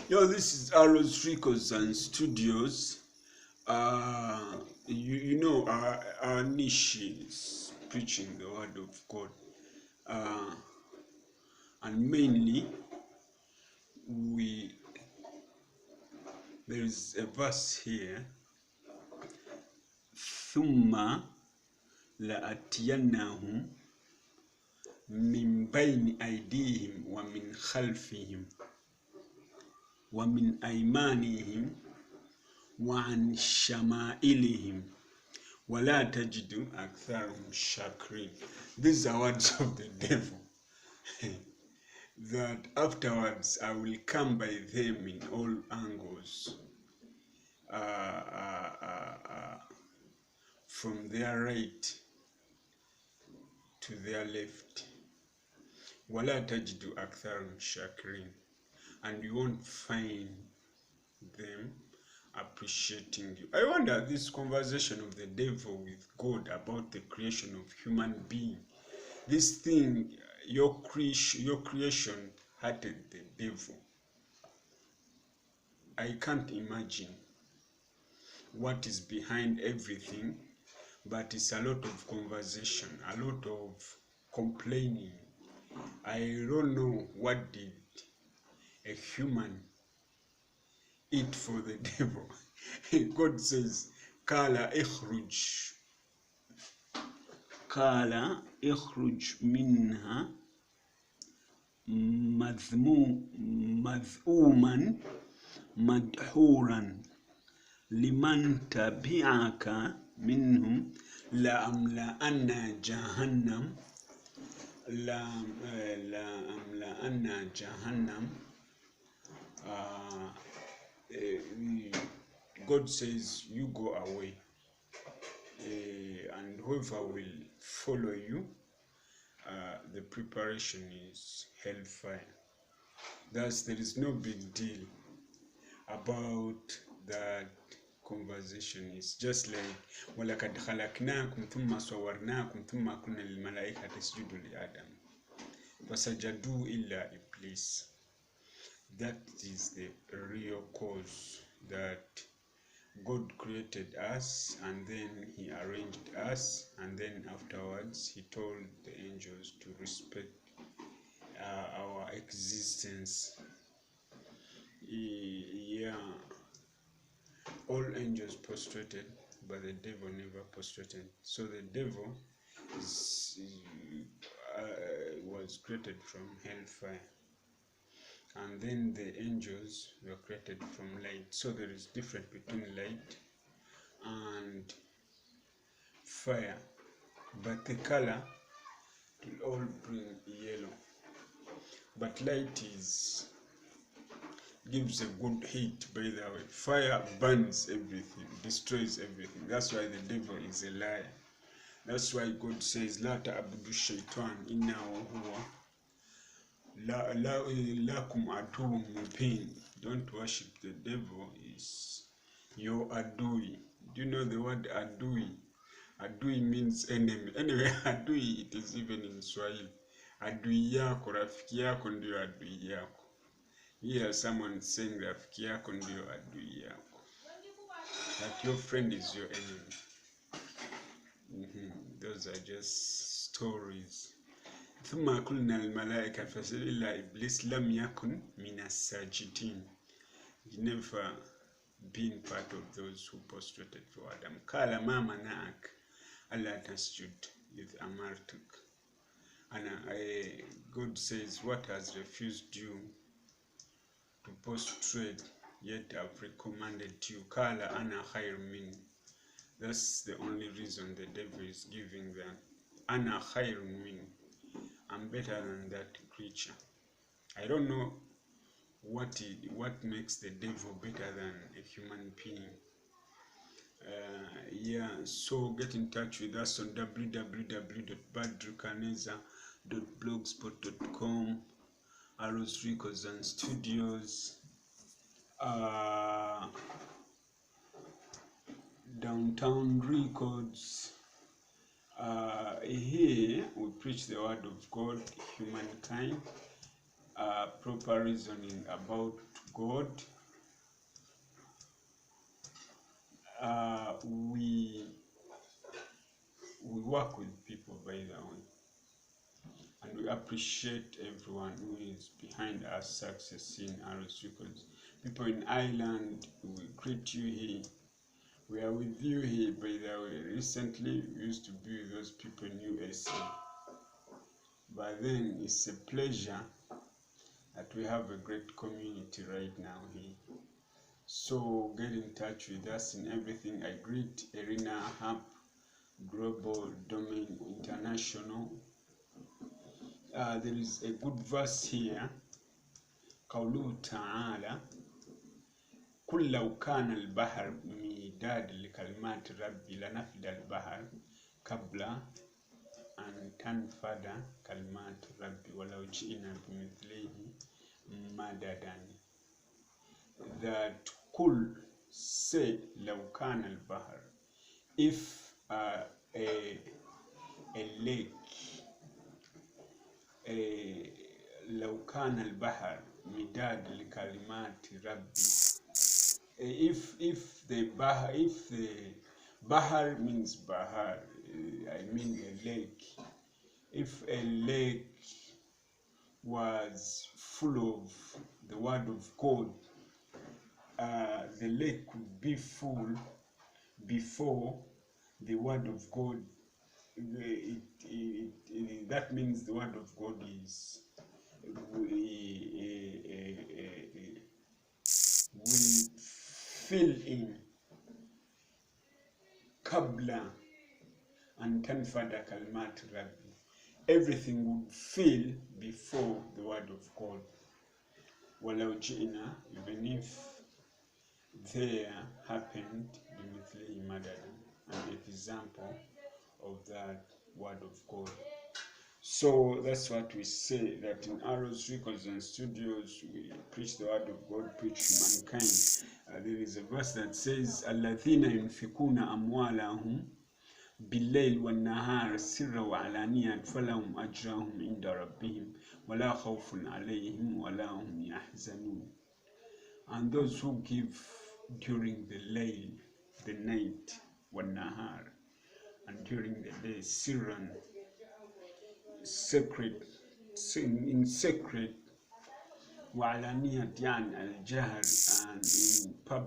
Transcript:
Yo, this is Arrows Records and Studios. Our niche is preaching the word of God, and mainly there is a verse here. Thumma la'atiyannahum min bayni aydihim wa min khalfihim wa min aymanihim wa an shama'ilihim wa la tajidu aktharahum shakirin. These are words of the devil. That afterwards I will come by them in all angles, from their right to their left. Wala tajidu aktharahum shakirin, and you won't find them appreciating you. I wonder this conversation of the devil with God about the creation of human being. This thing, your creation hated the devil. I can't imagine what is behind everything, but it's a lot of conversation, a lot of complaining. I don't know what did a human eat for the devil. God says, Kala ikhruj minha madhuman madhuran liman tabi'aka minhum la amla anna jahannam God says, you go away, and whoever will follow you, the preparation is hellfire. Thus, there is no big deal about that conversation. It's just like وَلَقَدْ خَلَقْنَاكُمْ ثُمَّ صَوَّرْنَاكُمْ ثُمَّ قُلْنَا لِلْمَلَائِكَةِ اسْجُدُوا لِآدَمَ فَسَجَدُوا إِلَّا إِبْلِيسَ. That is the real cause, that God created us and then he arranged us, and then afterwards he told the angels to respect our existence. All angels prostrated, but the devil never prostrated. So the devil was created from hellfire, and then the angels were created from light. So there is difference between light and fire, but the color will all bring yellow. But light gives a good heat. By the way, fire burns everything, destroys everything. That's why the devil is a liar. That's why God says, La ta'budu shaitan innahu huwa lakum aduwwun mubin. Don't worship the devil, is your adui. Do you know the word adui? Adui means enemy. Anyway, adui, it is even in Swahili. Adui yako, rafiki yako ndio adui yako. Here someone saying rafiki yako ndio adui yako. That your friend is your enemy. Those are just stories. ثم قلنا الملائكة فسجدوا إلا إبليس لم يكن من الساجدين. He never been part of those who prostrated for Adam. قال ما منعك ألا تسجد إذ أمرتك. And God says, what has refused you to prostrate, yet I've recommended you. Kala ana khair min. That's the only reason the devil is giving them. Ana khair min. I'm better than that creature. I don't know what makes the devil better than a human being. So get in touch with us on www.badrukaneza.blogspot.com, Arrows Records and Studios, Downtown Records. Here we preach the word of God, humankind, proper reasoning about God, we work with people, by the way, and we appreciate everyone who is behind our success in our circles. People in Ireland, we greet you here. We are with you here, by the way. Recently, we used to be with those people in USA. But then it's a pleasure that we have a great community right now here. So get in touch with us in everything. I greet Arena Hub, Global Domain International. There is a good verse here. قوله تعالى قل لو كان البحر مداد لكلمات ربي لنفد البحر قبل أن تنفد كلمات ربي ولو جئنا بمثله مددا. That could say لو كان البحر, if a lake, لو كان البحر مداد لكلمات ربي, if the bahar means bahar, I mean a lake. If a lake was full of the word of God, the lake could be full before the word of God. That means the word of God is will fill in kabla and tanfada kalmat rabbi. Everything would fill before the word of God. Walau ji'na, even if there happened bimithlihi madadan, an example of that word of God. So that's what we say, that in Arrows Records and Studios we preach the word of God, preach mankind. There is a verse that says, "Alladhina yunfikuna amwalahum بالليل والنهار سرا وعلانية فلهم أجرهم عند ربهم ولا خوف عليهم ولا هم يحزنون." And those who give during the layl, the night, والنهار, and during the day, sirran, secret, in secret, وعلانية يعني الجهر, and in public.